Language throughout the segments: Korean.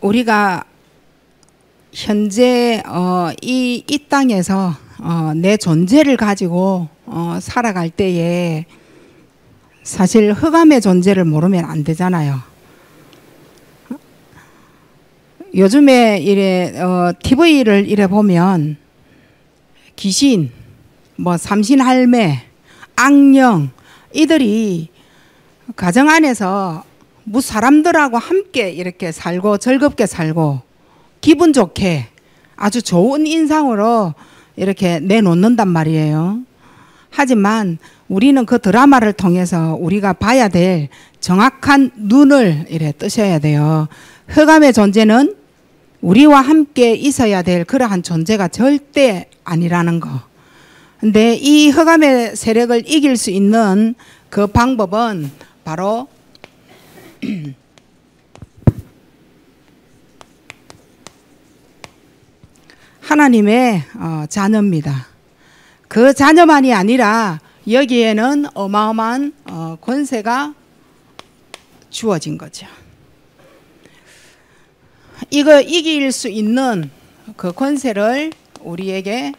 우리가 현재 이 땅에서 내 존재를 가지고 살아갈 때에 사실 흑암의 존재를 모르면 안 되잖아요. 요즘에 이래 TV를 이래 보면 귀신, 뭐 삼신할매, 악령 이들이 가정 안에서 사람들하고 함께 이렇게 살고 즐겁게 살고 기분 좋게 아주 좋은 인상으로 이렇게 내놓는단 말이에요. 하지만 우리는 그 드라마를 통해서 우리가 봐야 될 정확한 눈을 이래 뜨셔야 돼요. 흑암의 존재는 우리와 함께 있어야 될 그러한 존재가 절대 아니라는 거. 근데 이 흑암의 세력을 이길 수 있는 그 방법은 바로 하나님의 자녀입니다. 그 자녀만이 아니라 여기에는 어마어마한 권세가 주어진 거죠. 이거 이길 수 있는 그 권세를 우리에게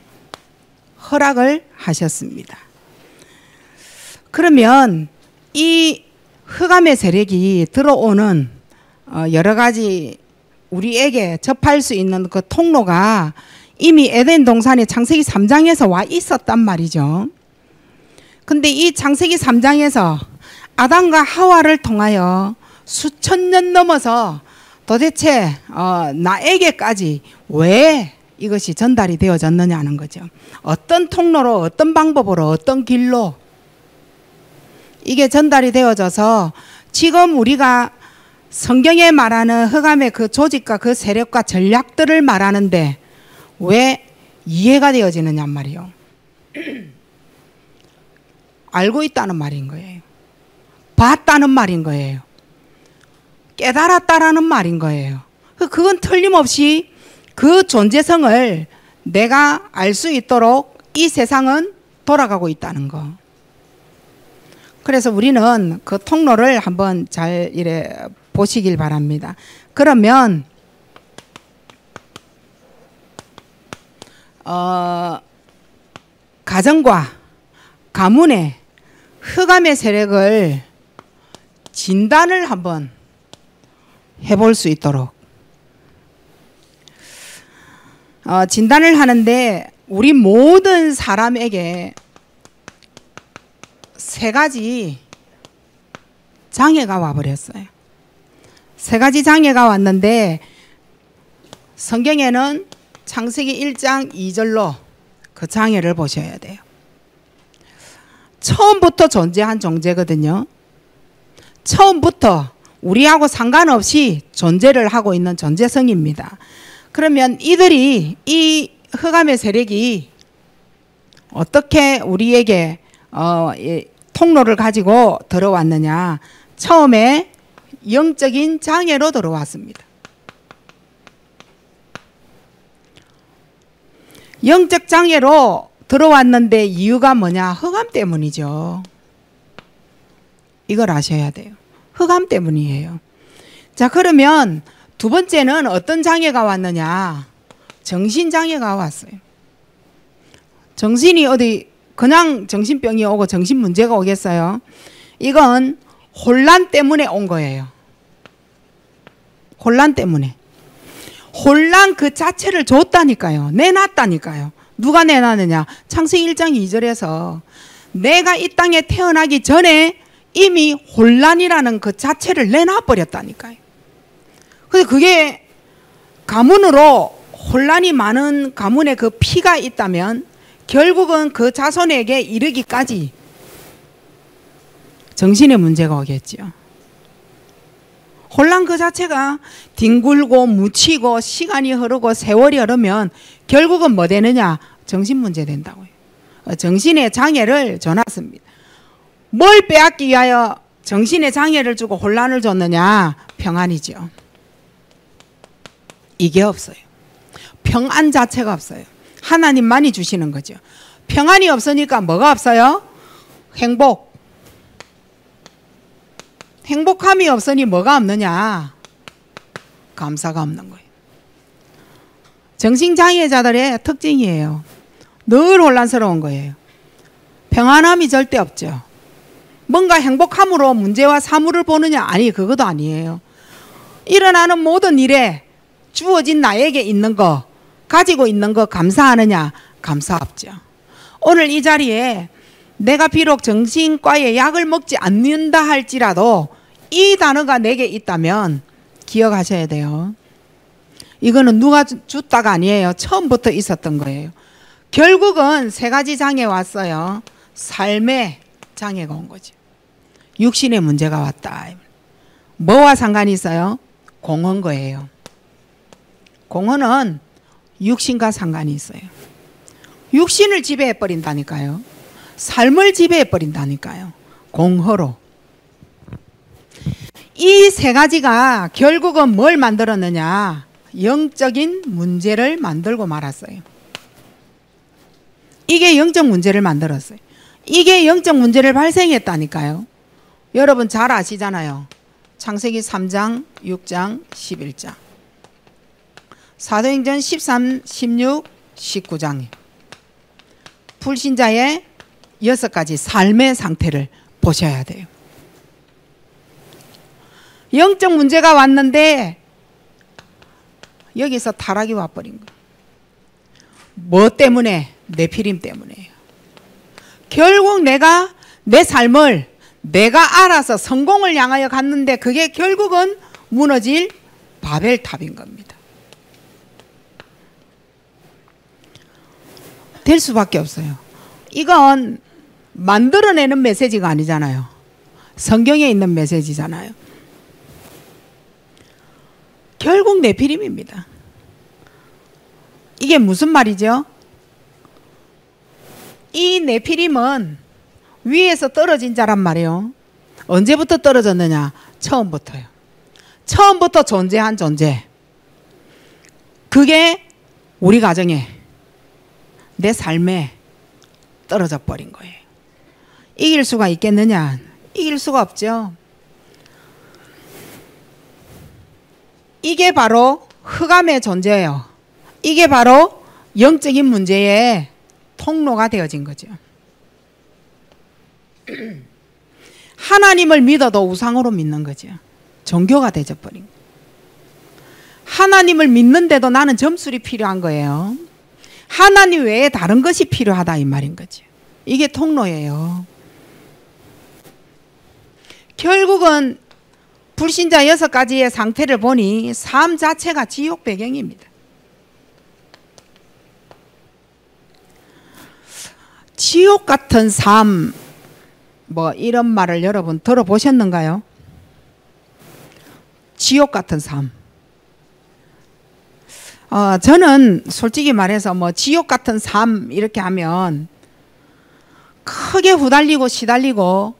허락을 하셨습니다. 그러면 이 흑암의 세력이 들어오는 여러 가지 우리에게 접할 수 있는 그 통로가 이미 에덴 동산의 창세기 3장에서 와 있었단 말이죠. 근데 이 창세기 3장에서 아담과 하와를 통하여 수천 년 넘어서 도대체 나에게까지 왜 이것이 전달이 되어졌느냐는 거죠. 어떤 통로로, 어떤 방법으로, 어떤 길로 이게 전달이 되어져서 지금 우리가 성경에 말하는 흑암의 그 조직과 그 세력과 전략들을 말하는데 왜 이해가 되어지느냐 말이요. 알고 있다는 말인 거예요. 봤다는 말인 거예요. 깨달았다라는 말인 거예요. 그건 틀림없이 그 존재성을 내가 알 수 있도록 이 세상은 돌아가고 있다는 거. 그래서 우리는 그 통로를 한번 잘 이래 보시길 바랍니다. 그러면 가정과 가문의 흑암의 세력을 진단을 한번 해볼 수 있도록 진단을 하는데 우리 모든 사람에게 세 가지 장애가 와버렸어요. 세 가지 장애가 왔는데 성경에는 창세기 1장 2절로 그 장애를 보셔야 돼요. 처음부터 존재한 존재거든요. 처음부터 우리하고 상관없이 존재를 하고 있는 존재성입니다. 그러면 이들이 이 흑암의 세력이 어떻게 우리에게 통로를 가지고 들어왔느냐. 처음에 영적인 장애로 들어왔습니다. 영적 장애로 들어왔는데 이유가 뭐냐? 흑암 때문이죠. 이걸 아셔야 돼요. 흑암 때문이에요. 자, 그러면 두 번째는 어떤 장애가 왔느냐? 정신장애가 왔어요. 정신이 어디 그냥 정신병이 오고 정신 문제가 오겠어요? 이건 혼란 때문에 온 거예요. 혼란 때문에. 혼란 그 자체를 줬다니까요. 내놨다니까요. 누가 내놨느냐? 창세기 1장 2절에서 내가 이 땅에 태어나기 전에 이미 혼란이라는 그 자체를 내놔버렸다니까요. 근데 그게 가문으로 혼란이 많은 가문에 그 피가 있다면 결국은 그 자손에게 이르기까지 정신의 문제가 오겠죠. 혼란 그 자체가 뒹굴고 묻히고 시간이 흐르고 세월이 흐르면 결국은 뭐 되느냐? 정신 문제 된다고요. 정신의 장애를 줘놨습니다. 뭘 빼앗기 위하여 정신의 장애를 주고 혼란을 줬느냐? 평안이죠. 이게 없어요. 평안 자체가 없어요. 하나님만이 주시는 거죠. 평안이 없으니까 뭐가 없어요? 행복. 행복함이 없으니 뭐가 없느냐? 감사가 없는 거예요. 정신장애자들의 특징이에요. 늘 혼란스러운 거예요. 평안함이 절대 없죠. 뭔가 행복함으로 문제와 사물을 보느냐? 아니, 그것도 아니에요. 일어나는 모든 일에 주어진 나에게 있는 거, 가지고 있는 거 감사하느냐? 감사 없죠. 오늘 이 자리에 내가 비록 정신과에 약을 먹지 않는다 할지라도 이 단어가 내게 있다면 기억하셔야 돼요. 이거는 누가 줬다가 아니에요. 처음부터 있었던 거예요. 결국은 세 가지 장애가 왔어요. 삶의 장애가 온 거죠. 육신의 문제가 왔다. 뭐와 상관이 있어요? 공허인 거예요. 공허는 육신과 상관이 있어요. 육신을 지배해버린다니까요. 삶을 지배해버린다니까요. 공허로. 이 세 가지가 결국은 뭘 만들었느냐? 영적인 문제를 만들고 말았어요. 이게 영적 문제를 만들었어요. 이게 영적 문제를 발생했다니까요. 여러분 잘 아시잖아요. 창세기 3장, 6장, 11장. 사도행전 13, 16, 19장에 불신자의 6가지 삶의 상태를 보셔야 돼요. 영적 문제가 왔는데 여기서 타락이 와버린 거예요. 뭐 때문에? 네피림 때문에요. 결국 내가 내 삶을 내가 알아서 성공을 향하여 갔는데 그게 결국은 무너질 바벨탑인 겁니다. 될 수밖에 없어요. 이건 만들어내는 메시지가 아니잖아요. 성경에 있는 메시지잖아요. 결국 네피림입니다. 이게 무슨 말이죠? 이 네피림은 위에서 떨어진 자란 말이에요. 언제부터 떨어졌느냐? 처음부터요. 처음부터 존재한 존재. 그게 우리 가정에, 내 삶에 떨어져 버린 거예요. 이길 수가 있겠느냐? 이길 수가 없죠. 이게 바로 흑암의 존재예요. 이게 바로 영적인 문제의 통로가 되어진 거죠. 하나님을 믿어도 우상으로 믿는 거죠. 종교가 되어버린 거예요. 하나님을 믿는데도 나는 점술이 필요한 거예요. 하나님 외에 다른 것이 필요하다 이 말인 거죠. 이게 통로예요. 결국은 불신자 6가지의 상태를 보니 삶 자체가 지옥 배경입니다. 지옥 같은 삶, 뭐 이런 말을 여러분 들어보셨는가요? 지옥 같은 삶. 저는 솔직히 말해서 뭐 지옥 같은 삶 이렇게 하면 크게 후달리고 시달리고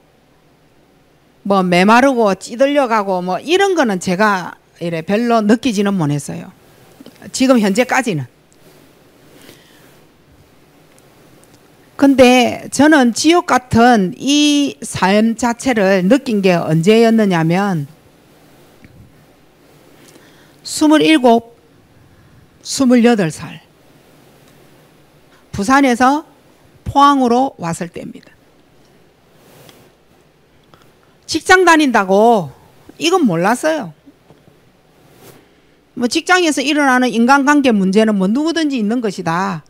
뭐 메마르고 찌들려가고 뭐 이런 거는 제가 이래 별로 느끼지는 못했어요. 지금 현재까지는. 근데 저는 지옥 같은 이 삶 자체를 느낀 게 언제였느냐면 27, 28살 부산에서 포항으로 왔을 때입니다. 직장 다닌다고 이건 몰랐어요. 뭐 직장에서 일어나는 인간관계 문제는 뭐 누구든지 있는 것이다.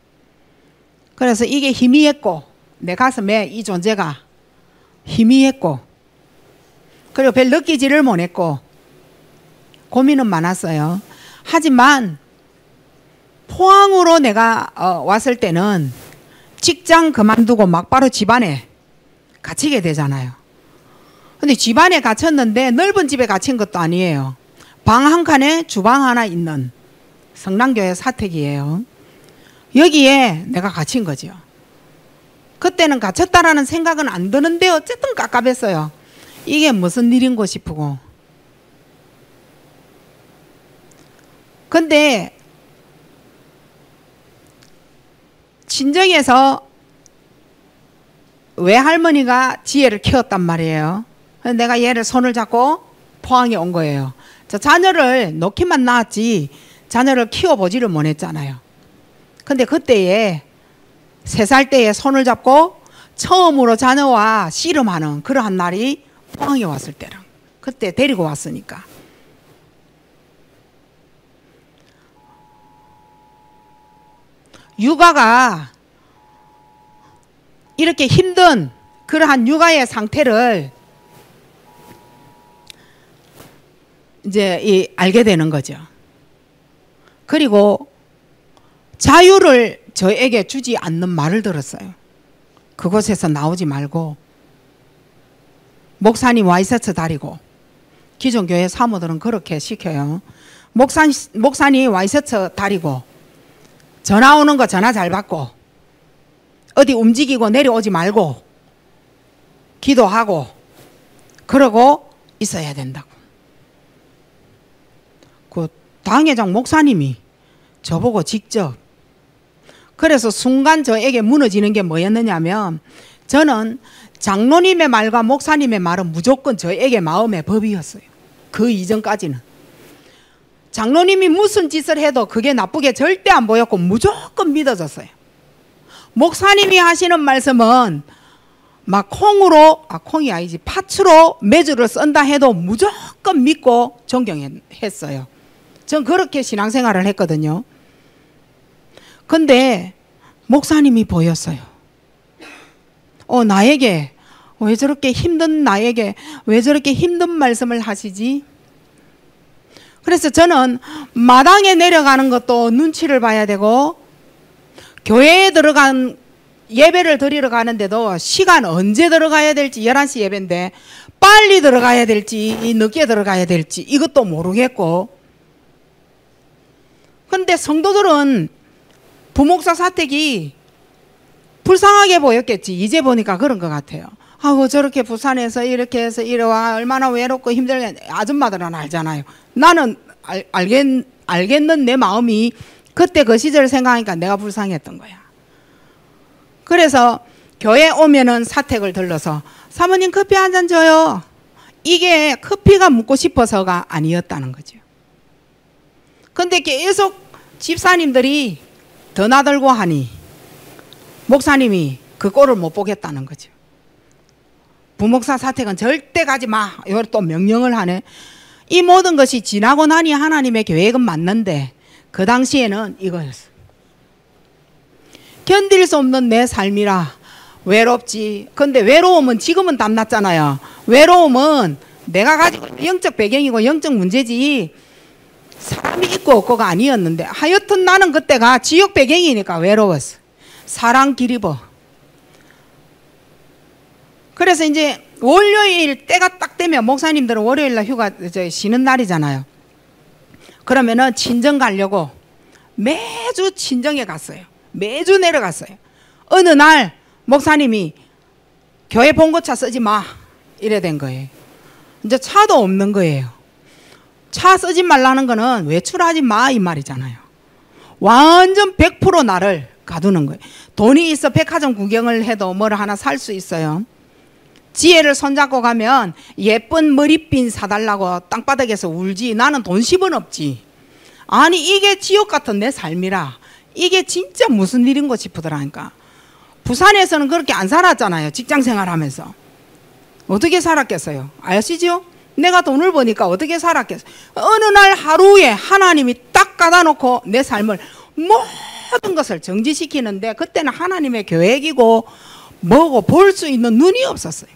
그래서 이게 희미했고 내 가슴에 이 존재가 희미했고 그리고 별 느끼지를 못했고 고민은 많았어요. 하지만 포항으로 내가 왔을 때는 직장 그만두고 막바로 집안에 갇히게 되잖아요. 근데 집안에 갇혔는데 넓은 집에 갇힌 것도 아니에요. 방 한 칸에 주방 하나 있는 성남교회 사택이에요. 여기에 내가 갇힌 거죠. 그때는 갇혔다라는 생각은 안 드는데 어쨌든 깝깝했어요. 이게 무슨 일인고 싶고. 근데 친정에서 외할머니가 지혜를 키웠단 말이에요. 내가 얘를 손을 잡고 포항에 온 거예요. 저 자녀를 놓기만 낳았지 자녀를 키워보지를 못했잖아요. 근데 그때에 3살 때에 손을 잡고 처음으로 자녀와 씨름하는 그러한 날이 포항에 왔을 때랑 그때 데리고 왔으니까. 육아가 이렇게 힘든 그러한 육아의 상태를 이제 알게 되는 거죠. 그리고 자유를 저에게 주지 않는 말을 들었어요. 그곳에서 나오지 말고 목사님 와이셔츠 다리고, 기존 교회 사모들은 그렇게 시켜요. 목사님 와이셔츠 다리고 전화 오는 거 전화 잘 받고 어디 움직이고 내려오지 말고 기도하고 그러고 있어야 된다고. 그 당회장 목사님이 저보고 직접, 그래서 순간 저에게 무너지는 게 뭐였느냐면, 저는 장로님의 말과 목사님의 말은 무조건 저에게 마음의 법이었어요. 그 이전까지는 장로님이 무슨 짓을 해도 그게 나쁘게 절대 안 보였고 무조건 믿어졌어요. 목사님이 하시는 말씀은 막 콩이 아니지 팥으로 매주를 썬다 해도 무조건 믿고 존경했어요. 전 그렇게 신앙생활을 했거든요. 근데 목사님이 보였어요. 나에게 왜 저렇게 힘든 나에게 왜 저렇게 힘든 말씀을 하시지? 그래서 저는 마당에 내려가는 것도 눈치를 봐야 되고, 교회에 들어간 예배를 드리러 가는데도 시간 언제 들어가야 될지, 11시 예배인데 빨리 들어가야 될지 늦게 들어가야 될지 이것도 모르겠고. 근데 성도들은 부목사 사택이 불쌍하게 보였겠지. 이제 보니까 그런 것 같아요. 아우 저렇게 부산에서 이렇게 해서 이래와 얼마나 외롭고 힘들게. 아줌마들은 알잖아요. 나는 알겠는 내 마음이 그때 그 시절을 생각하니까 내가 불쌍했던 거야. 그래서 교회 오면은 사택을 들러서 사모님 커피 한 잔 줘요. 이게 커피가 묻고 싶어서가 아니었다는 거죠. 근데 계속 집사님들이 더 나들고 하니 목사님이 그 꼴을 못 보겠다는 거죠. 부목사 사택은 절대 가지 마. 이걸 또 명령을 하네. 이 모든 것이 지나고 나니 하나님의 계획은 맞는데 그 당시에는 이거였어. 견딜 수 없는 내 삶이라 외롭지. 근데 외로움은 지금은 담났잖아요. 외로움은 내가 가지고 영적 배경이고 영적 문제지 사람이 있고 없고가 아니었는데, 하여튼 나는 그때가 지역 배경이니까 외로웠어. 사랑 기리버. 그래서 이제 월요일 때가 딱 되면 목사님들은 월요일날 휴가 쉬는 날이잖아요. 그러면은 친정 가려고 매주 친정에 갔어요. 매주 내려갔어요. 어느 날 목사님이 교회 봉고차 쓰지 마 이래 된 거예요. 이제 차도 없는 거예요. 차 쓰지 말라는 거는 외출하지 마 이 말이잖아요. 완전 100% 나를 가두는 거예요. 돈이 있어 백화점 구경을 해도 뭘 하나 살 수 있어요. 지혜를 손잡고 가면 예쁜 머리핀 사달라고 땅바닥에서 울지. 나는 돈 10원 없지. 아니 이게 지옥 같은 내 삶이라 이게 진짜 무슨 일인가 싶더라니까. 부산에서는 그렇게 안 살았잖아요. 직장생활 하면서. 어떻게 살았겠어요? 아시죠? 내가 돈을 버니까 어떻게 살았겠어요? 어느 날 하루에 하나님이 딱 가다놓고 내 삶을 모든 것을 정지시키는데, 그때는 하나님의 계획이고 뭐고 볼 수 있는 눈이 없었어요.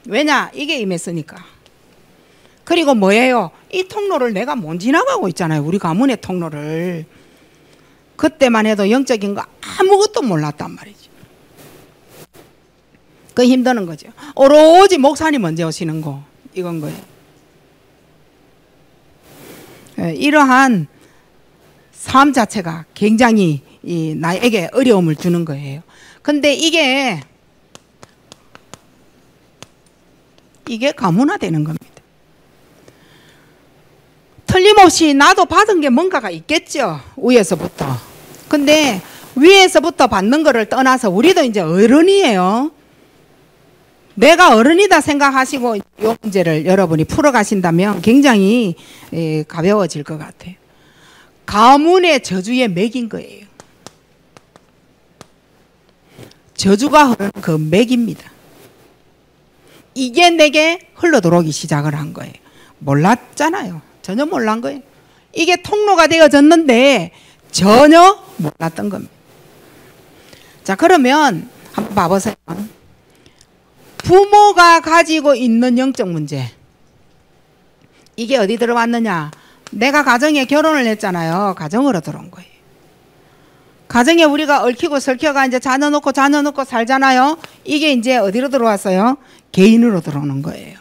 왜냐? 이게 임했으니까. 그리고 뭐예요? 이 통로를 내가 못 지나가고 있잖아요. 우리 가문의 통로를. 그때만 해도 영적인 거 아무것도 몰랐단 말이죠. 그 힘드는 거죠. 오로지 목사님 언제 오시는 거 이건 거예요. 이러한 삶 자체가 굉장히 나에게 어려움을 주는 거예요. 근데 이게 가문화되는 겁니다. 틀림없이 나도 받은 게 뭔가가 있겠죠. 위에서부터. 근데 위에서부터 받는 거를 떠나서 우리도 이제 어른이에요. 내가 어른이다 생각하시고 이 문제를 여러분이 풀어가신다면 굉장히 가벼워질 것 같아요. 가문의 저주에 맥인 거예요. 저주가 흐르는 그 맥입니다. 이게 내게 흘러들어오기 시작을 한 거예요. 몰랐잖아요. 전혀 몰란 거예요. 이게 통로가 되어졌는데 전혀 몰랐던 겁니다. 자, 그러면 한번 봐보세요. 부모가 가지고 있는 영적 문제, 이게 어디 들어왔느냐? 내가 가정에 결혼을 했잖아요. 가정으로 들어온 거예요. 가정에 우리가 얽히고 설켜가 이제 자녀 놓고 살잖아요. 이게 이제 어디로 들어왔어요? 개인으로 들어오는 거예요.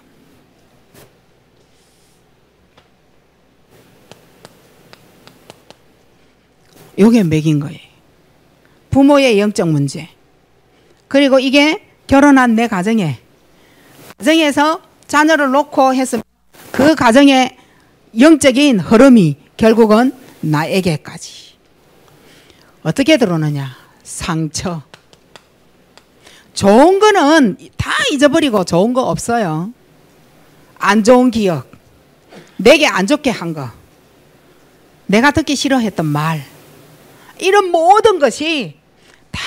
요게 맥인 거예요. 부모의 영적 문제. 그리고 이게 결혼한 내 가정에서 자녀를 놓고 했으면 그 가정의 영적인 흐름이 결국은 나에게까지 어떻게 들어오느냐? 상처. 좋은 거는 다 잊어버리고 좋은 거 없어요. 안 좋은 기억, 내게 안 좋게 한 거, 내가 듣기 싫어했던 말, 이런 모든 것이 다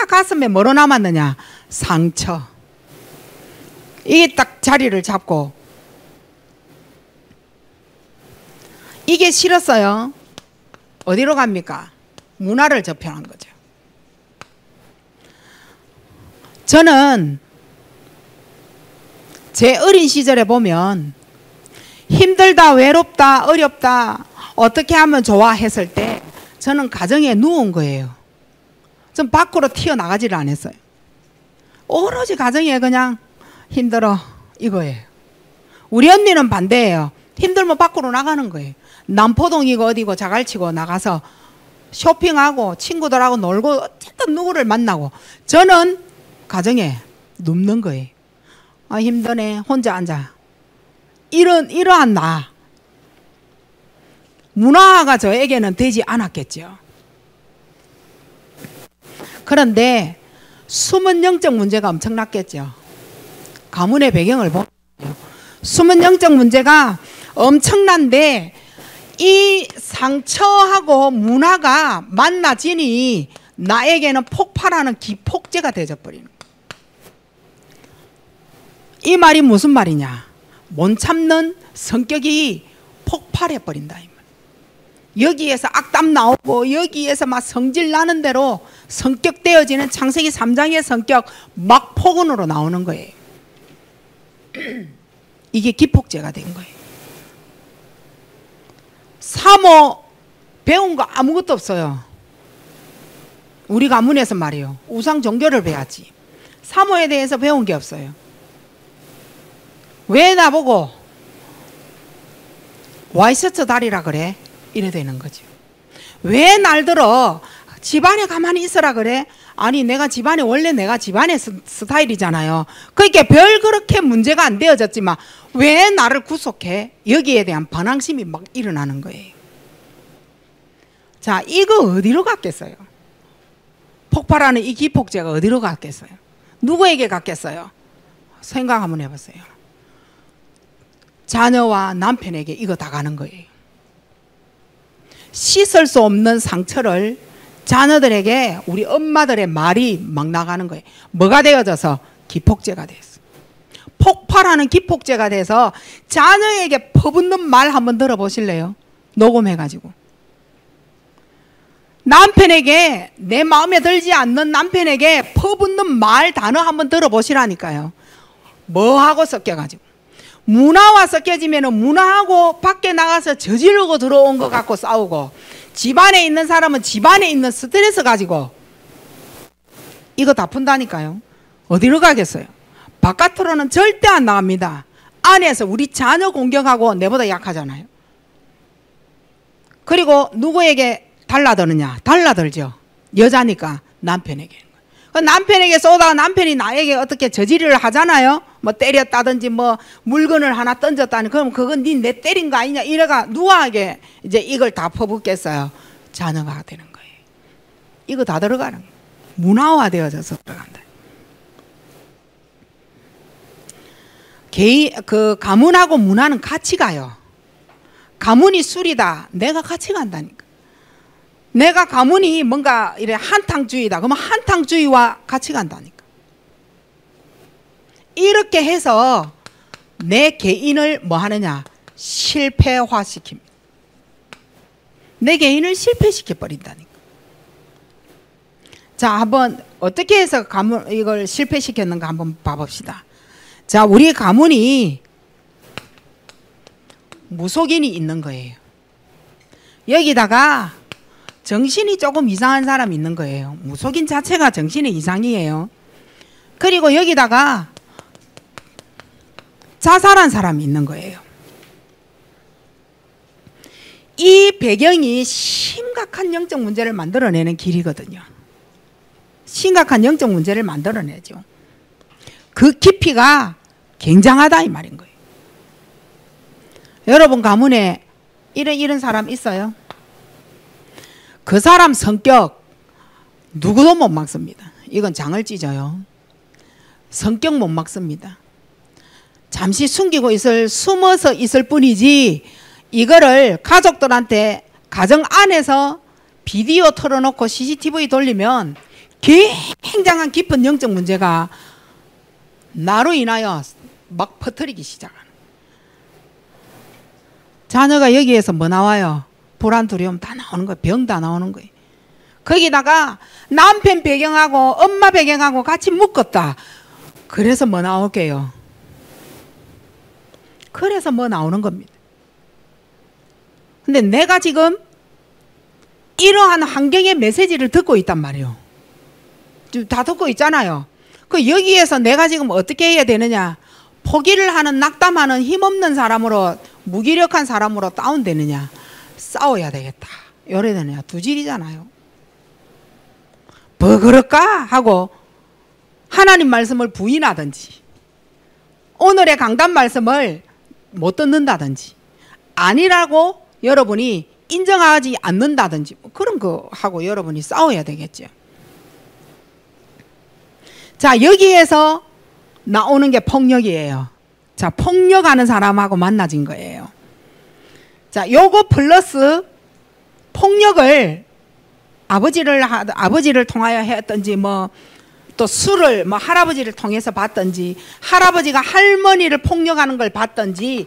가슴에 뭐로 남았느냐? 상처. 이게 딱 자리를 잡고 이게 싫었어요. 어디로 갑니까? 문화를 접현한 거죠. 저는 제 어린 시절에 보면 힘들다, 외롭다, 어렵다, 어떻게 하면 좋아 했을 때 저는 가정에 누운 거예요. 전 밖으로 튀어나가지를 않았어요. 오로지 가정에 그냥 힘들어 이거예요. 우리 언니는 반대예요. 힘들면 밖으로 나가는 거예요. 남포동이고 어디고 자갈치고 나가서 쇼핑하고 친구들하고 놀고 어쨌든 누구를 만나고, 저는 가정에 눕는 거예요. 아, 힘드네, 혼자 앉아. 이러한 나. 문화가 저에게는 되지 않았겠죠. 그런데 숨은 영적 문제가 엄청났겠죠. 가문의 배경을 보면 숨은 영적 문제가 엄청난데 이 상처하고 문화가 만나지니 나에게는 폭발하는 기폭제가 되어버리는 거예요. 이 말이 무슨 말이냐? 못 참는 성격이 폭발해버린다. 여기에서 악담 나오고 여기에서 막 성질 나는 대로 성격되어지는 창세기 3장의 성격 막 폭언으로 나오는 거예요. 이게 기폭제가 된 거예요. 사모 배운 거 아무것도 없어요. 우리 가문에서 말이에요. 우상 종교를 배웠지. 사모에 대해서 배운 게 없어요. 왜 나보고 와이셔츠 다리라 그래? 이래 되는 거죠. 왜 날 들어 집안에 가만히 있으라 그래? 아니 내가 집안에 원래 내가 집안의 스타일이잖아요. 그러니까 별 그렇게 문제가 안 되어졌지만 왜 나를 구속해? 여기에 대한 반항심이 막 일어나는 거예요. 자, 이거 어디로 갔겠어요? 폭발하는 이 기폭제가 어디로 갔겠어요? 누구에게 갔겠어요? 생각 한번 해보세요. 자녀와 남편에게 이거 다 가는 거예요. 씻을 수 없는 상처를 자녀들에게 우리 엄마들의 말이 막 나가는 거예요. 뭐가 되어져서? 기폭제가 됐어. 폭발하는 기폭제가 돼서 자녀에게 퍼붓는 말 한번 들어보실래요? 녹음해가지고. 남편에게, 내 마음에 들지 않는 남편에게 퍼붓는 말 단어 한번 들어보시라니까요. 뭐하고 섞여가지고. 문화와 섞여지면 문화하고 밖에 나가서 저지르고 들어온 것 같고 싸우고, 집안에 있는 사람은 집안에 있는 스트레스 가지고 이거 다 푼다니까요. 어디로 가겠어요? 바깥으로는 절대 안 나갑니다. 안에서 우리 자녀 공격하고 내보다 약하잖아요. 그리고 누구에게 달라드느냐? 달라들죠. 여자니까 남편에게. 남편에게 쏘다가 남편이 나에게 어떻게 저지를 하잖아요. 뭐 때렸다든지 뭐 물건을 하나 던졌다니, 그럼 그건 네 내 때린 거 아니냐? 이래가 누구에게 이제 이걸 다 퍼붓겠어요? 자녀가 되는 거예요. 이거 다 들어가는 거예요. 문화화되어져서 들어간다. 가문하고 문화는 같이 가요. 가문이 술이다. 내가 같이 간다니까. 내가 가문이 뭔가 이래 한탕주의다. 그러면 한탕주의와 같이 간다니까. 이렇게 해서 내 개인을 뭐 하느냐? 실패화시킵니다. 내 개인을 실패시켜 버린다니까. 자, 한번 어떻게 해서 가문 이걸 실패시켰는가 한번 봐봅시다. 자, 우리 가문이 무속인이 있는 거예요. 여기다가 정신이 조금 이상한 사람이 있는 거예요. 무속인 자체가 정신의 이상이에요. 그리고 여기다가 자살한 사람이 있는 거예요. 이 배경이 심각한 영적 문제를 만들어내는 길이거든요. 심각한 영적 문제를 만들어내죠. 그 깊이가 굉장하다 이 말인 거예요. 여러분 가문에 이런 사람 있어요? 그 사람 성격 누구도 못 막습니다. 이건 장을 찢어요. 성격 못 막습니다. 잠시 숨기고 숨어서 있을 뿐이지 이거를 가족들한테 가정 안에서 비디오 틀어놓고 CCTV 돌리면 굉장한 깊은 영적 문제가 나로 인하여 막 퍼뜨리기 시작하는. 자녀가 여기에서 뭐 나와요? 불안, 두려움 다 나오는 거예요. 병 다 나오는 거예요. 거기다가 남편 배경하고 엄마 배경하고 같이 묶었다. 그래서 뭐 나올게요? 그래서 뭐 나오는 겁니다. 근데 내가 지금 이러한 환경의 메시지를 듣고 있단 말이에요. 다 듣고 있잖아요. 그 여기에서 내가 지금 어떻게 해야 되느냐? 포기를 하는 낙담하는 힘없는 사람으로 무기력한 사람으로 다운되느냐? 싸워야 되겠다. 요래 되느냐? 두 질이잖아요. 뭐 그럴까? 하고 하나님 말씀을 부인하든지 오늘의 강단 말씀을 못 듣는다든지 아니라고 여러분이 인정하지 않는다든지 그런 거 하고 여러분이 싸워야 되겠죠. 자, 여기에서 나오는 게 폭력이에요. 자, 폭력하는 사람하고 만나진 거예요. 자, 요거 플러스 폭력을 아버지를 통하여 했든지 뭐 또 술을 뭐 할아버지를 통해서 봤든지 할아버지가 할머니를 폭력하는 걸 봤든지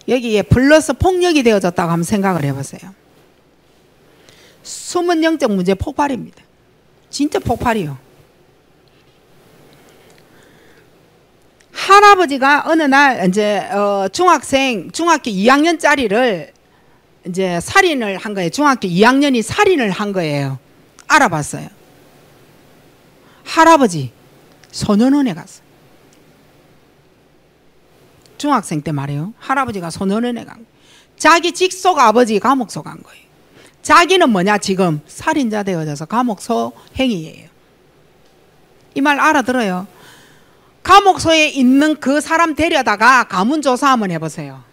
여기에 플러스 폭력이 되어졌다고 한번 생각을 해보세요. 숨은 영적 문제 폭발입니다. 진짜 폭발이요. 할아버지가 어느 날 이제 중학교 2학년짜리를 이제 살인을 한 거예요. 중학교 2학년이 살인을 한 거예요. 알아봤어요. 할아버지 소년원에 갔어요. 중학생 때 말이에요. 할아버지가 소년원에 간 거예요. 자기 직속 아버지 감옥소 간 거예요. 자기는 뭐냐 지금 살인자 되어져서 감옥소 행위예요. 이 말 알아들어요? 감옥소에 있는 그 사람 데려다가 가문조사 한번 해보세요.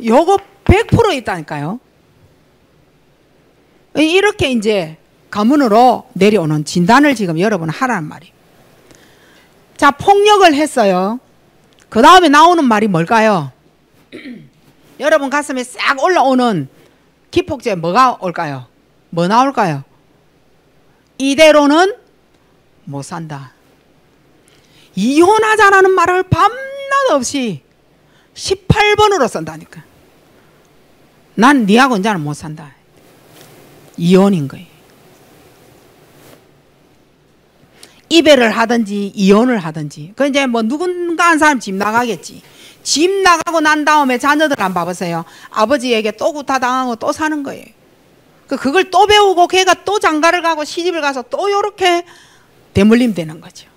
요거 100% 있다니까요. 이렇게 이제 가문으로 내려오는 진단을 지금 여러분 하라는 말이에요. 자, 폭력을 했어요. 그 다음에 나오는 말이 뭘까요? 여러분 가슴에 싹 올라오는 기폭제 뭐가 올까요? 뭐 나올까요? 이대로는 못 산다. 이혼하자라는 말을 밤낮 없이 18번으로 쓴다니까. 난 니하고 이제는 못 산다. 이혼인 거예요. 이별을 하든지 이혼을 하든지. 그 이제 뭐 누군가 한 사람 집 나가겠지. 집 나가고 난 다음에 자녀들 안 봐보세요. 아버지에게 또 구타당하고 또 사는 거예요. 그걸 또 배우고 걔가 또 장가를 가고 시집을 가서 또 요렇게 대물림 되는 거죠.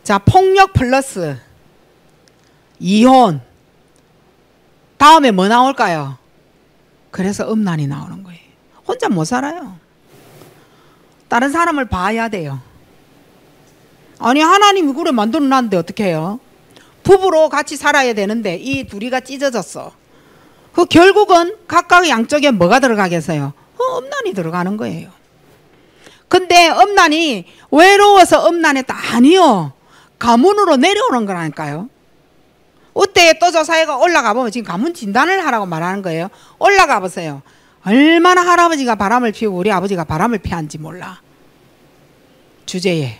자, 폭력 플러스 이혼. 다음에 뭐 나올까요? 그래서 음란이 나오는 거예요. 혼자 못 살아요. 다른 사람을 봐야 돼요. 아니 하나님이 그래 만들어놨는데 어떻게 해요? 부부로 같이 살아야 되는데 이 둘이가 찢어졌어. 그 결국은 각각 양쪽에 뭐가 들어가겠어요? 음란이 들어가는 거예요. 근데 음란이 외로워서 음란했다? 아니요. 가문으로 내려오는 거라니까요. 어때 또 조사회가 올라가 보면 지금 가문 진단을 하라고 말하는 거예요. 올라가 보세요. 얼마나 할아버지가 바람을 피우고 우리 아버지가 바람을 피한지 몰라. 주제에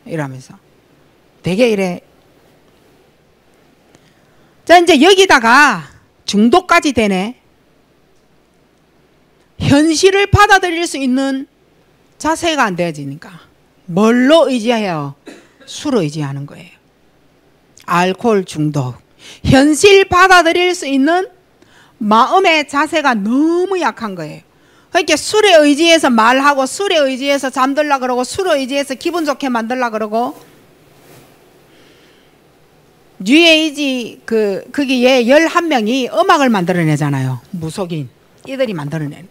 이러면서 되게 이래. 자, 이제 여기다가 중독까지 되네. 현실을 받아들일 수 있는 자세가 안 되어지니까 뭘로 의지해요? 술을 의지하는 거예요. 알코올 중독. 현실 받아들일 수 있는 마음의 자세가 너무 약한 거예요. 그러니까 술에 의지해서 말하고 술에 의지해서 잠들라 그러고 술에 의지해서 기분 좋게 만들라 그러고 뉴에이지 거기에 11명이 음악을 만들어내잖아요. 무속인 이들이 만들어낸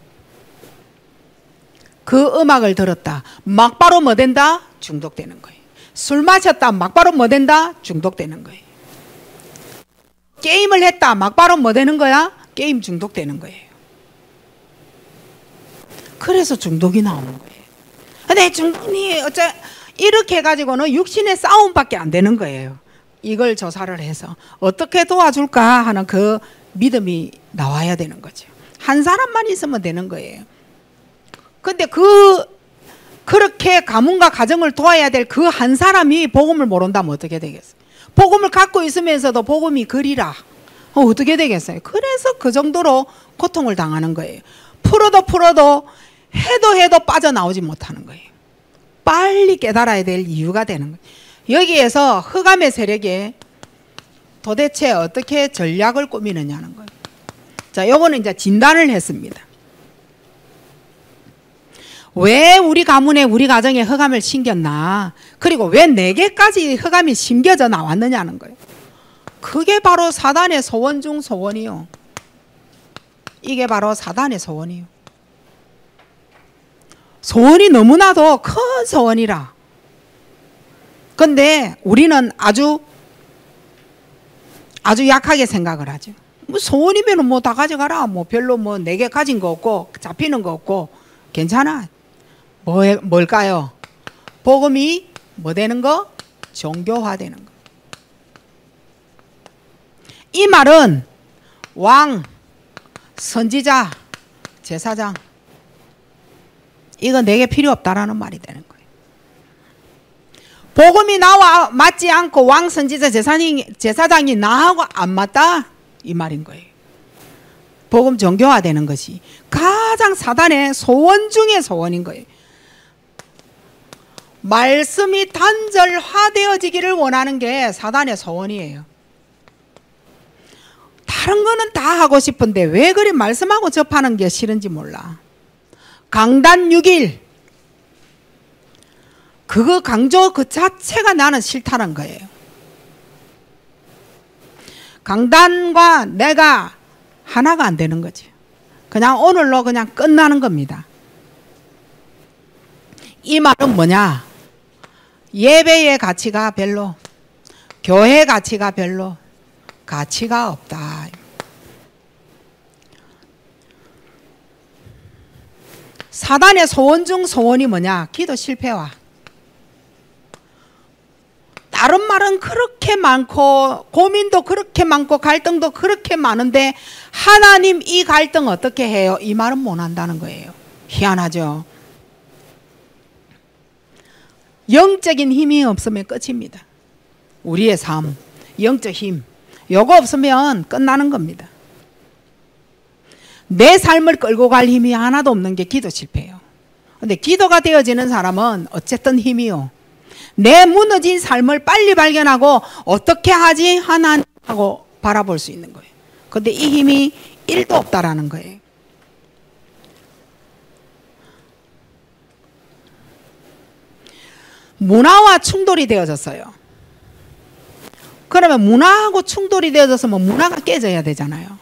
그 음악을 들었다. 막바로 뭐 된다? 중독되는 거예요. 술 마셨다. 막바로 뭐 된다? 중독되는 거예요. 게임을 했다. 막바로 뭐 되는 거야? 게임 중독되는 거예요. 그래서 중독이 나오는 거예요. 근데 중독이 이렇게 해가지고는 육신의 싸움밖에 안 되는 거예요. 이걸 조사를 해서 어떻게 도와줄까 하는 그 믿음이 나와야 되는 거죠. 한 사람만 있으면 되는 거예요. 근데 그렇게 가문과 가정을 도와야 될 그 한 사람이 복음을 모른다면 어떻게 되겠어요? 복음을 갖고 있으면서도 복음이 그리라. 어떻게 되겠어요? 그래서 그 정도로 고통을 당하는 거예요. 풀어도 해도 빠져나오지 못하는 거예요. 빨리 깨달아야 될 이유가 되는 거예요. 여기에서 흑암의 세력에 도대체 어떻게 전략을 꾸미느냐는 거예요. 자, 요거는 이제 진단을 했습니다. 왜 우리 가문에 우리 가정에 흑암을 심겼나? 그리고 왜 4개까지 흑암이 심겨져 나왔느냐는 거예요. 그게 바로 사단의 소원 중 소원이요. 이게 바로 사단의 소원이요. 소원이 너무나도 큰 소원이라. 근데 우리는 아주 약하게 생각을 하죠. 뭐 소원이면 뭐 다 가져가라. 뭐 별로 뭐 4개 가진 거 없고 잡히는 거 없고 괜찮아. 뭘까요? 복음이 뭐 되는 거? 종교화되는 거. 이 말은 왕, 선지자, 제사장 이거 4개 필요 없다라는 말이 되는 거예요. 복음이 나와 맞지 않고 왕, 선지자, 제사장이 나하고 안 맞다 이 말인 거예요. 복음 종교화되는 것이 가장 사단의 소원 중의 소원인 거예요. 말씀이 단절화되어지기를 원하는 게 사단의 소원이에요. 다른 거는 다 하고 싶은데 왜 그리 말씀하고 접하는 게 싫은지 몰라. 강단 6일 그거 강조 그 자체가 나는 싫다는 거예요. 강단과 내가 하나가 안 되는 거지. 그냥 오늘로 그냥 끝나는 겁니다. 이 말은 뭐냐? 예배의 가치가 별로, 교회 가치가 별로 가치가 없다. 사단의 소원 중 소원이 뭐냐? 기도 실패와. 다른 말은 그렇게 많고 고민도 그렇게 많고 갈등도 그렇게 많은데 하나님 이 갈등 어떻게 해요? 이 말은 못 한다는 거예요. 희한하죠. 영적인 힘이 없으면 끝입니다. 우리의 삶, 영적 힘 요거 없으면 끝나는 겁니다. 내 삶을 끌고 갈 힘이 하나도 없는 게 기도 실패예요. 근데 기도가 되어지는 사람은 어쨌든 힘이요. 내 무너진 삶을 빨리 발견하고 어떻게 하지? 하나님 하고 바라볼 수 있는 거예요. 근데 이 힘이 1도 없다라는 거예요. 문화와 충돌이 되어졌어요. 그러면 문화하고 충돌이 되어졌으면 문화가 깨져야 되잖아요.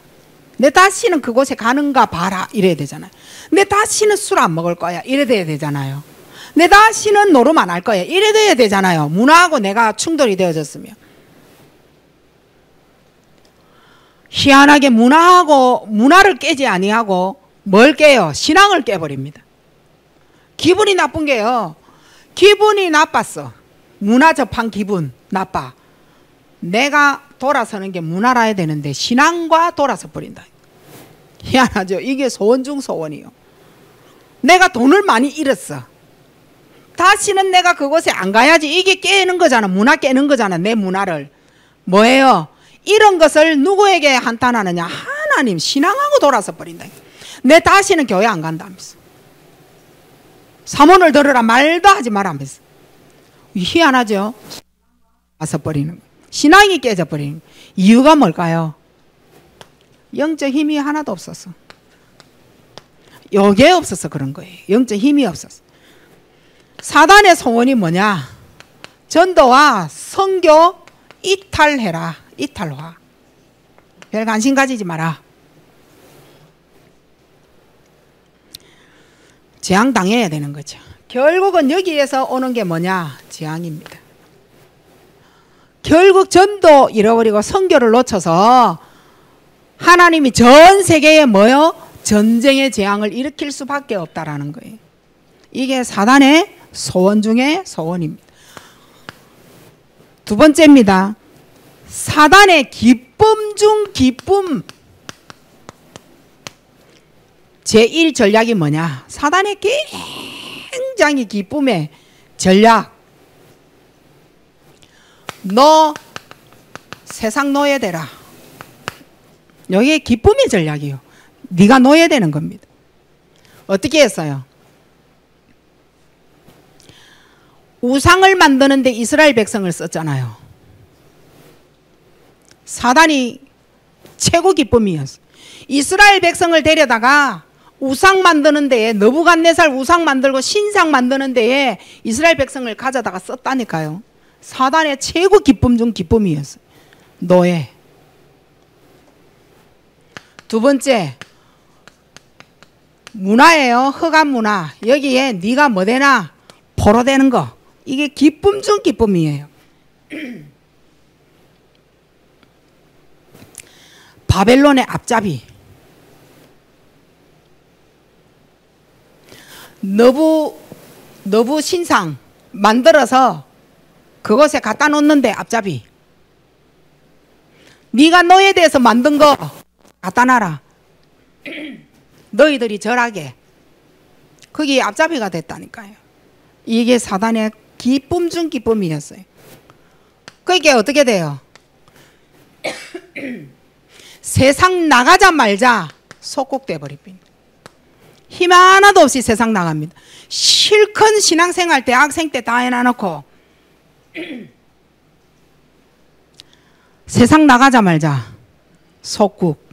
내 다시는 그곳에 가는가 봐라 이래야 되잖아요. 내 다시는 술 안 먹을 거야 이래 돼야 되잖아요. 내 다시는 노름 안 할 거야 이래 돼야 되잖아요. 문화하고 내가 충돌이 되어졌으면. 희한하게 문화를 깨지 아니하고 뭘 깨요? 신앙을 깨버립니다. 기분이 나쁜 게요. 기분이 나빴어. 문화 접한 기분 나빠. 내가 돌아서는 게 문화라야 되는데 신앙과 돌아서 버린다. 희한하죠. 이게 소원 중 소원이요. 내가 돈을 많이 잃었어. 다시는 내가 그곳에 안 가야지. 이게 깨는 거잖아. 문화 깨는 거잖아. 내 문화를. 뭐예요? 이런 것을 누구에게 한탄하느냐? 하나님, 신앙하고 돌아서 버린다. 내 다시는 교회 안 간다면서. 사문을 들으라 말도 하지 말라면서. 희한하죠? 와서 버리는 거. 신앙이 깨져버리는 거. 이유가 뭘까요? 영적 힘이 하나도 없었어. 요게 없어서 그런 거예요. 영적 힘이 없었어. 사단의 소원이 뭐냐? 전도와 선교 이탈해라. 이탈화. 별 관심 가지지 마라. 재앙당해야 되는 거죠. 결국은 여기에서 오는 게 뭐냐? 재앙입니다. 결국 전도 잃어버리고 선교를 놓쳐서 하나님이 전 세계에 뭐요? 전쟁의 재앙을 일으킬 수밖에 없다라는 거예요. 이게 사단의 소원 중에 소원입니다. 두 번째입니다. 사단의 기쁨 중 기쁨. 제1전략이 뭐냐? 사단의 굉장히 기쁨의 전략. 너 세상 노예되라. 여기에 기쁨의 전략이요. 네가 노예되는 겁니다. 어떻게 했어요? 우상을 만드는데 이스라엘 백성을 썼잖아요. 사단이 최고 기쁨이었어요. 이스라엘 백성을 데려다가 우상 만드는 데에, 느부갓네살 우상 만들고 신상 만드는 데에 이스라엘 백성을 가져다가 썼다니까요. 사단의 최고 기쁨 중 기쁨이었어요. 노예. 두 번째, 문화예요. 흑암 문화. 여기에 네가 뭐 되나? 포로 되는 거. 이게 기쁨 중 기쁨이에요. 바벨론의 앞잡이. 너부 신상 만들어서 그곳에 갖다 놓는데 앞잡이. 네가 너에 대해서 만든 거 갖다 놔라. 너희들이 절하게. 거기 앞잡이가 됐다니까요. 이게 사단의 기쁨 중 기쁨이었어요. 그게 어떻게 돼요? 세상 나가자 말자 속국돼 버립니다. 힘 하나도 없이 세상 나갑니다. 실컷 신앙생활 대학생 때 다 해놔놓고 세상 나가자 말자 속국.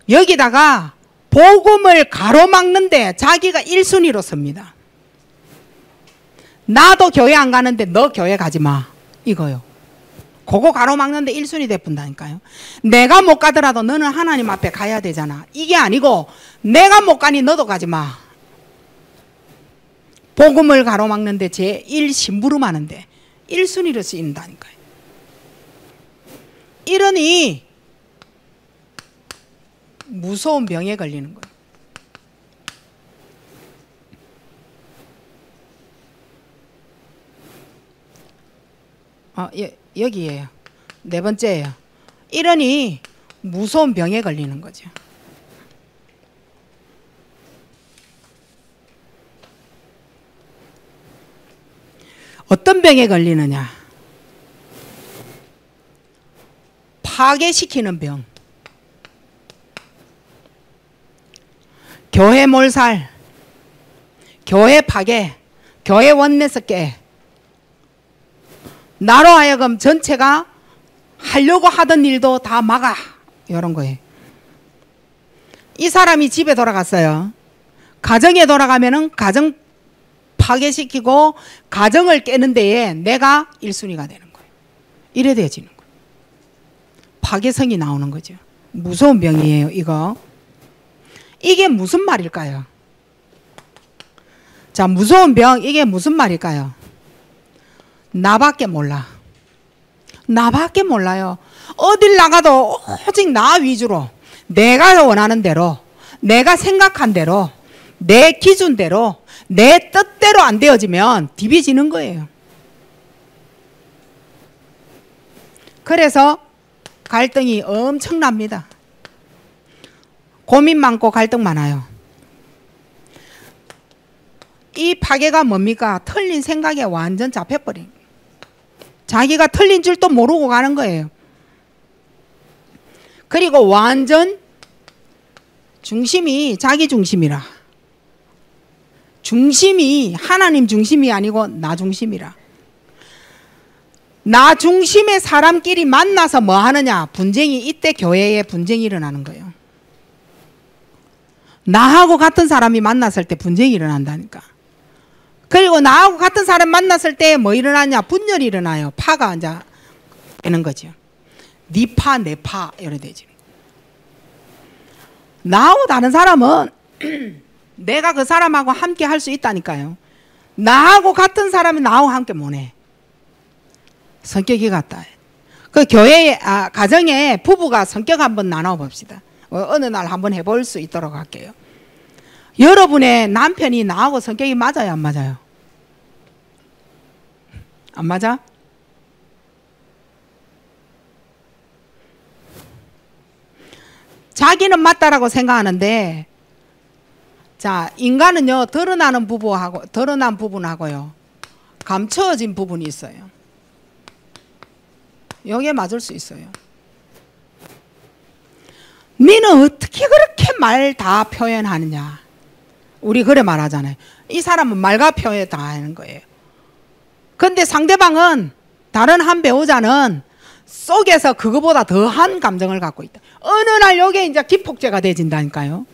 여기다가 복음을 가로막는데 자기가 1순위로 섭니다. 나도 교회 안 가는데 너 교회 가지 마. 이거요. 그거 가로막는데 1순위 돼본다니까요. 내가 못 가더라도 너는 하나님 앞에 가야 되잖아. 이게 아니고 내가 못 가니 너도 가지 마. 복음을 가로막는데 제1 심부름하는데 1순위로 쓰인다니까요. 이러니 무서운 병에 걸리는 거예요. 여기에요. 네 번째예요. 이러니 무서운 병에 걸리는 거죠. 어떤 병에 걸리느냐? 파괴시키는 병. 교회 몰살, 교회 파괴, 교회 원내서 깨. 나로 하여금 전체가 하려고 하던 일도 다 막아. 이런 거예요. 이 사람이 집에 돌아갔어요. 가정에 돌아가면은 가정 파괴시키고 가정을 깨는 데에 내가 1순위가 되는 거예요. 이래 되어지는 거예요. 파괴성이 나오는 거죠. 무서운 병이에요, 이거. 이게 무슨 말일까요? 자, 무서운 병, 이게 무슨 말일까요? 나밖에 몰라. 나밖에 몰라요. 어딜 나가도 오직 나 위주로, 내가 원하는 대로, 내가 생각한 대로, 내 기준대로, 내 뜻대로 안 되어지면 디비지는 거예요. 그래서 갈등이 엄청납니다. 고민 많고 갈등 많아요. 이 파괴가 뭡니까? 틀린 생각에 완전 잡혀버린, 자기가 틀린 줄도 모르고 가는 거예요. 그리고 완전 중심이 자기 중심이라, 중심이 하나님 중심이 아니고 나 중심이라. 나 중심의 사람끼리 만나서 뭐 하느냐? 분쟁이, 이때 교회에 분쟁이 일어나는 거예요. 나하고 같은 사람이 만났을 때 분쟁이 일어난다니까. 그리고 나하고 같은 사람 만났을 때 뭐 일어나냐? 분열이 일어나요. 파가 이제 되는 거죠. 네 파, 내 파, 이래 되지. 나하고 다른 사람은 내가 그 사람하고 함께 할 수 있다니까요. 나하고 같은 사람이 나하고 함께 못해. 성격이 같다. 그 교회에, 가정에 부부가 성격 한번 나눠봅시다. 어느 날 한번 해볼 수 있도록 할게요. 여러분의 남편이 나하고 성격이 맞아요, 안 맞아요? 안 맞아? 자기는 맞다라고 생각하는데, 자, 인간은요, 드러난 부분하고요, 감춰진 부분이 있어요. 여기에 맞을 수 있어요. 너는 어떻게 그렇게 말 다 표현하느냐? 우리 그래 말하잖아요. 이 사람은 말과 표현 다 하는 거예요. 근데 상대방은, 다른 한 배우자는 속에서 그거보다 더한 감정을 갖고 있다. 어느 날 여기에 이제 기폭제가 돼진다니까요.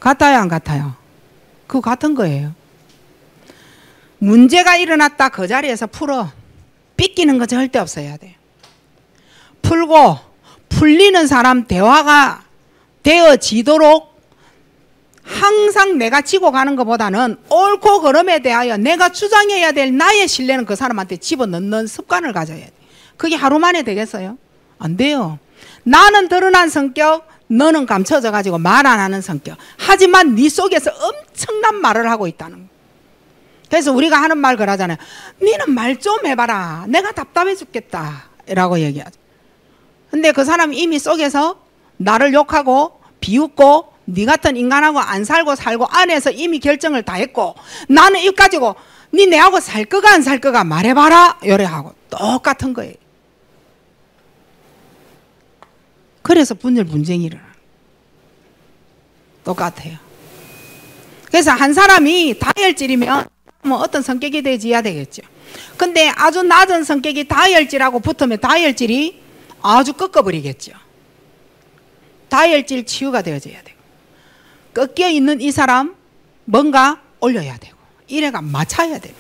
같아요, 안 같아요? 그거 같은 거예요. 문제가 일어났다, 그 자리에서 풀어. 삐끼는 거 절대 없어야 돼. 풀고 풀리는 사람 대화가 되어지도록 항상 내가 지고 가는 것보다는 옳고 그름에 대하여 내가 주장해야 될 나의 신뢰는 그 사람한테 집어넣는 습관을 가져야 돼. 그게 하루 만에 되겠어요? 안 돼요. 나는 드러난 성격, 너는 감춰져 가지고 말 안 하는 성격. 하지만 네 속에서 엄청난 말을 하고 있다는 거. 그래서 우리가 하는 말 그러잖아요. 너는 말 좀 해봐라. 내가 답답해 죽겠다 라고 얘기하죠. 근데 그 사람이 이미 속에서 나를 욕하고 비웃고 네 같은 인간하고 안 살고 안에서 이미 결정을 다 했고, 나는 이거 가지고 네 내하고 살 거가 안 살 거가 말해봐라 요래 하고 똑같은 거예요. 그래서 분쟁이 일어나. 똑같아요. 그래서 한 사람이 다혈질이면 뭐 어떤 성격이 되지야 되겠죠. 근데 아주 낮은 성격이 다혈질하고 붙으면 다혈질이 아주 꺾어버리겠죠. 다혈질 치유가 되어져야 되고, 꺾여 있는 이 사람 뭔가 올려야 되고, 이래가 맞춰야 돼요.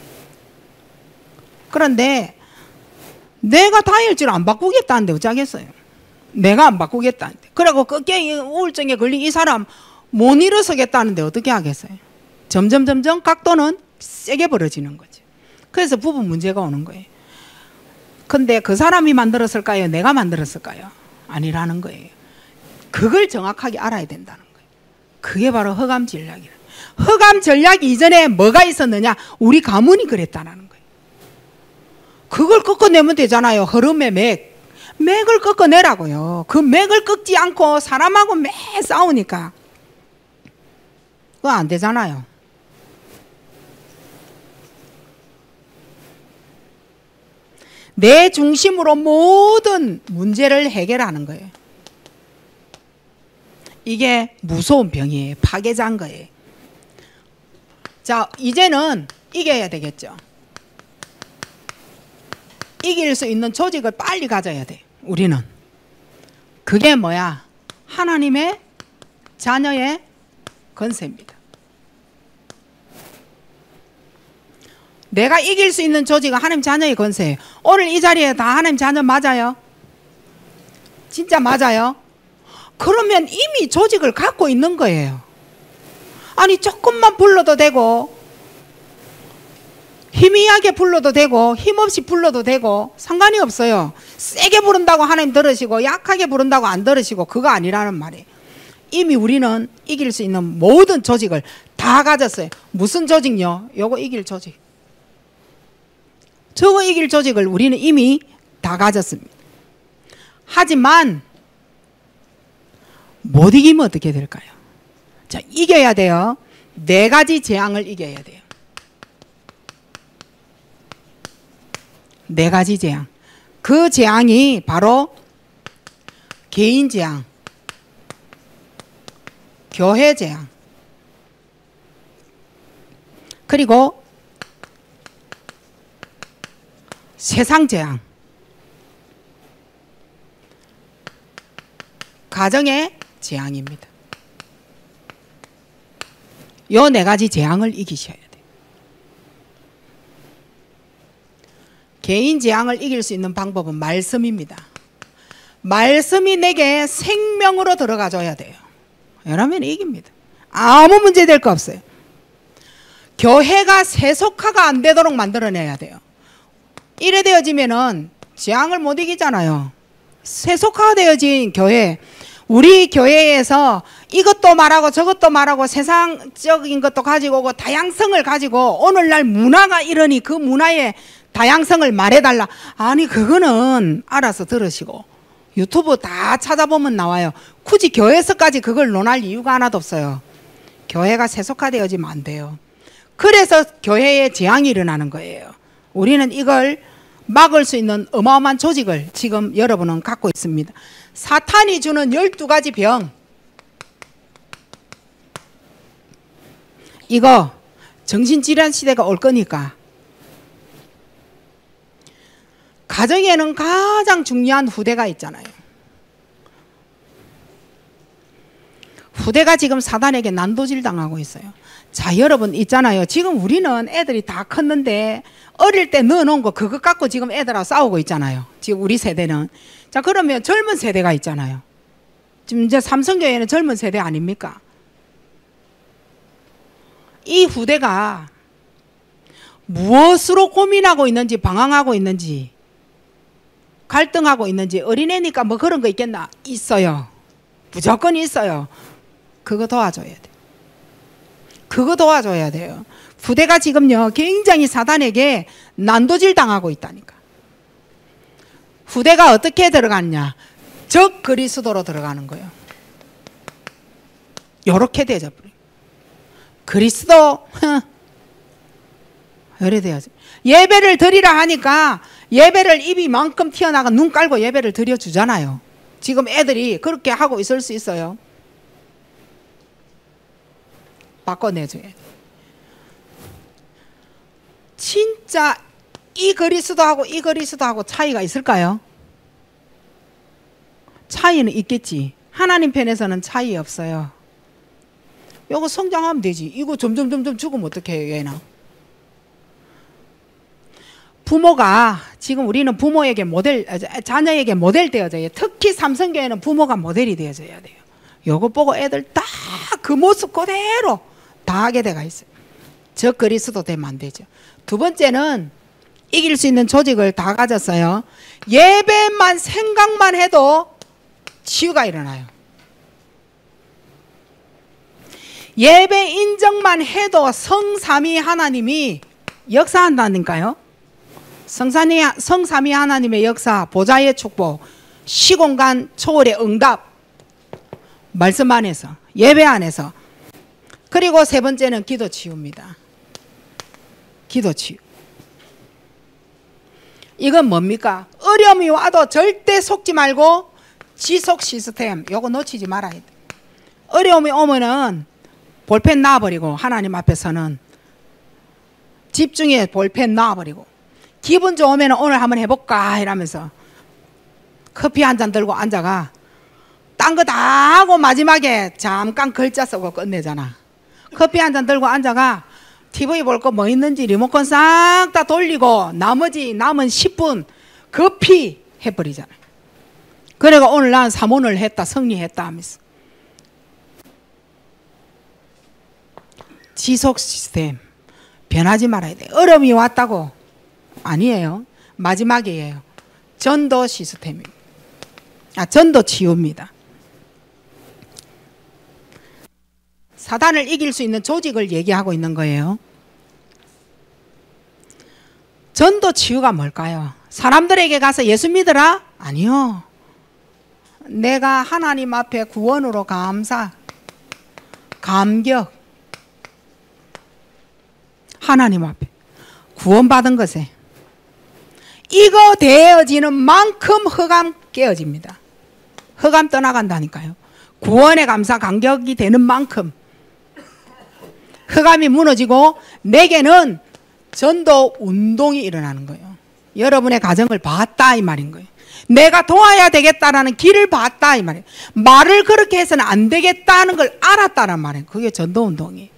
그런데 내가 다혈질 안 바꾸겠다는데 어쩌겠어요? 내가 안 바꾸겠다는데. 그리고 꺾여 우울증에 걸린 이 사람 못 일어서겠다는데 어떻게 하겠어요? 점점 각도는 세게 벌어지는 거죠. 그래서 부부 문제가 오는 거예요. 근데 그 사람이 만들었을까요? 내가 만들었을까요? 아니라는 거예요. 그걸 정확하게 알아야 된다는 거예요. 그게 바로 허감 전략이에요. 허감 전략 이전에 뭐가 있었느냐? 우리 가문이 그랬다는 거예요. 그걸 꺾어내면 되잖아요. 흐름의 맥을 꺾어내라고요. 그 맥을 꺾지 않고 사람하고 매 싸우니까 그거 안 되잖아요. 내 중심으로 모든 문제를 해결하는 거예요. 이게 무서운 병이에요. 파괴자인 거예요. 자, 이제는 이겨야 되겠죠. 이길 수 있는 조직을 빨리 가져야 돼. 우리는. 그게 뭐야? 하나님의 자녀의 권세입니다. 내가 이길 수 있는 조직은 하나님 자녀의 권세예요. 오늘 이 자리에 다 하나님 자녀 맞아요? 진짜 맞아요? 그러면 이미 조직을 갖고 있는 거예요. 아니 조금만 불러도 되고, 희미하게 불러도 되고, 힘없이 불러도 되고 상관이 없어요. 세게 부른다고 하나님 들으시고 약하게 부른다고 안 들으시고 그거 아니라는 말이에요. 이미 우리는 이길 수 있는 모든 조직을 다 가졌어요. 무슨 조직요? 요거 이길 조직. 저거 이길 조직을 우리는 이미 다 가졌습니다. 하지만 못 이기면 어떻게 될까요? 자, 이겨야 돼요. 4가지 재앙을 이겨야 돼요. 4가지 재앙. 그 재앙이 바로 개인 재앙, 교회 재앙, 그리고 세상 재앙, 가정의 재앙입니다. 요 4가지 재앙을 이기셔야 돼요. 개인 재앙을 이길 수 있는 방법은 말씀입니다. 말씀이 내게 생명으로 들어가 줘야 돼요. 이러면 이깁니다. 아무 문제 될 거 없어요. 교회가 세속화가 안 되도록 만들어내야 돼요. 이래 되어지면은 재앙을 못 이기잖아요. 세속화가 되어진 교회, 우리 교회에서 이것도 말하고 저것도 말하고 세상적인 것도 가지고 오고 다양성을 가지고 오늘날 문화가 이러니 그 문화의 다양성을 말해달라. 아니 그거는 알아서 들으시고 유튜브 다 찾아보면 나와요. 굳이 교회에서까지 그걸 논할 이유가 하나도 없어요. 교회가 세속화되어지면 안 돼요. 그래서 교회에 재앙이 일어나는 거예요. 우리는 이걸 막을 수 있는 어마어마한 조직을 지금 여러분은 갖고 있습니다. 사탄이 주는 12가지 병, 이거 정신질환 시대가 올 거니까 가정에는 가장 중요한 후대가 있잖아요. 후대가 지금 사단에게 난도질 당하고 있어요. 자, 여러분 있잖아요. 지금 우리는 애들이 다 컸는데 어릴 때 넣어놓은 거 그거 갖고 지금 애들하고 싸우고 있잖아요. 지금 우리 세대는. 자, 그러면 젊은 세대가 있잖아요. 지금 이제 삼성교회는 젊은 세대 아닙니까? 이 후대가 무엇으로 고민하고 있는지, 방황하고 있는지, 갈등하고 있는지, 어린애니까 뭐 그런 거 있겠나? 있어요. 무조건 있어요. 그거 도와줘야 돼. 그거 도와줘야 돼요. 후대가 지금요 굉장히 사단에게 난도질 당하고 있다니까. 후대가 어떻게 들어갔냐? 적 그리스도로 들어가는 거예요. 요렇게 되어버려요. 그리스도 이래 돼야지. 예배를 드리라 하니까 예배를 입이 만큼 튀어나가 눈 깔고 예배를 드려주잖아요. 지금 애들이 그렇게 하고 있을 수 있어요. 바꿔내줘야 돼. 진짜 이 그리스도하고 이 그리스도하고 차이가 있을까요? 차이는 있겠지. 하나님 편에서는 차이 없어요. 요거 성장하면 되지. 이거 점점 죽으면 어떻게 해요, 얘나? 부모가 지금 우리는 부모에게 모델, 자녀에게 모델 되어져요. 특히 삼성교회는 부모가 모델이 되어져야 돼요. 요거 보고 애들 다 그 모습 그대로 다 하게 돼가 있어요. 저 그리스도 되면 안 되죠. 두 번째는 이길 수 있는 조직을 다 가졌어요. 예배만 생각만 해도 치유가 일어나요. 예배 인정만 해도 성삼위 하나님이 역사한다니까요. 성삼위 하나님의 역사, 보좌의 축복, 시공간 초월의 응답, 말씀 안에서, 예배 안에서. 그리고 세 번째는 기도 치유입니다. 기도 치유. 이건 뭡니까? 어려움이 와도 절대 속지 말고 지속 시스템, 요거 놓치지 말아야 돼. 어려움이 오면은 볼펜 놔버리고, 하나님 앞에서는 집중해 볼펜 놔버리고, 기분 좋으면 오늘 한번 해볼까 이러면서 커피 한 잔 들고 앉아가 딴 거 다 하고 마지막에 잠깐 글자 쓰고 끝내잖아. 커피 한 잔 들고 앉아가 TV 볼 거 뭐 있는지 리모컨 싹 다 돌리고 나머지 남은 10분 급히 해버리잖아. 그래가 오늘 난 사문을 했다, 승리했다 하면서. 지속 시스템 변하지 말아야 돼. 어려움이 왔다고 아니에요. 마지막이에요. 전도 시스템입니다. 전도 치유입니다. 사단을 이길 수 있는 조직을 얘기하고 있는 거예요. 전도 치유가 뭘까요? 사람들에게 가서 예수 믿으라? 아니요. 내가 하나님 앞에 구원으로 감사, 감격, 하나님 앞에 구원받은 것에 이거 되어지는 만큼 흑암 깨어집니다. 흑암 떠나간다니까요. 구원의 감사, 감격이 되는 만큼 흑암이 무너지고 내게는 전도 운동이 일어나는 거예요. 여러분의 가정을 봤다 이 말인 거예요. 내가 도와야 되겠다라는 길을 봤다 이 말이에요. 말을 그렇게 해서는 안 되겠다는 걸 알았다는 말이에요. 그게 전도 운동이에요.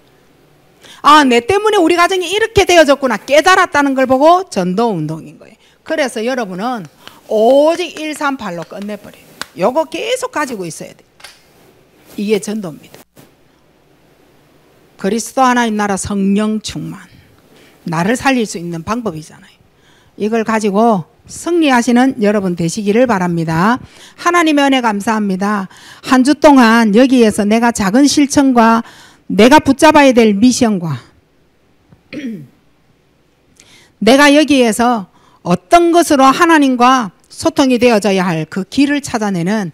아, 내 때문에 우리 가정이 이렇게 되어졌구나 깨달았다는 걸 보고 전도 운동인 거예요. 그래서 여러분은 오직 138로 끝내버려요. 요거 계속 가지고 있어야 돼요. 이게 전도입니다. 그리스도 하나님 나라 성령 충만, 나를 살릴 수 있는 방법이잖아요. 이걸 가지고 승리하시는 여러분 되시기를 바랍니다. 하나님의 은혜 감사합니다. 한 주 동안 여기에서 내가 작은 실천과 내가 붙잡아야 될 미션과 내가 여기에서 어떤 것으로 하나님과 소통이 되어져야 할 그 길을 찾아내는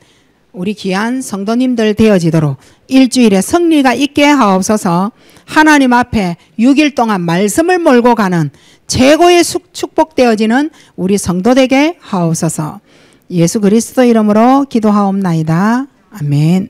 우리 귀한 성도님들 되어지도록 일주일에 승리가 있게 하옵소서. 하나님 앞에 6일 동안 말씀을 몰고 가는 최고의 축복되어지는 우리 성도 되게 하옵소서. 예수 그리스도 이름으로 기도하옵나이다. 아멘.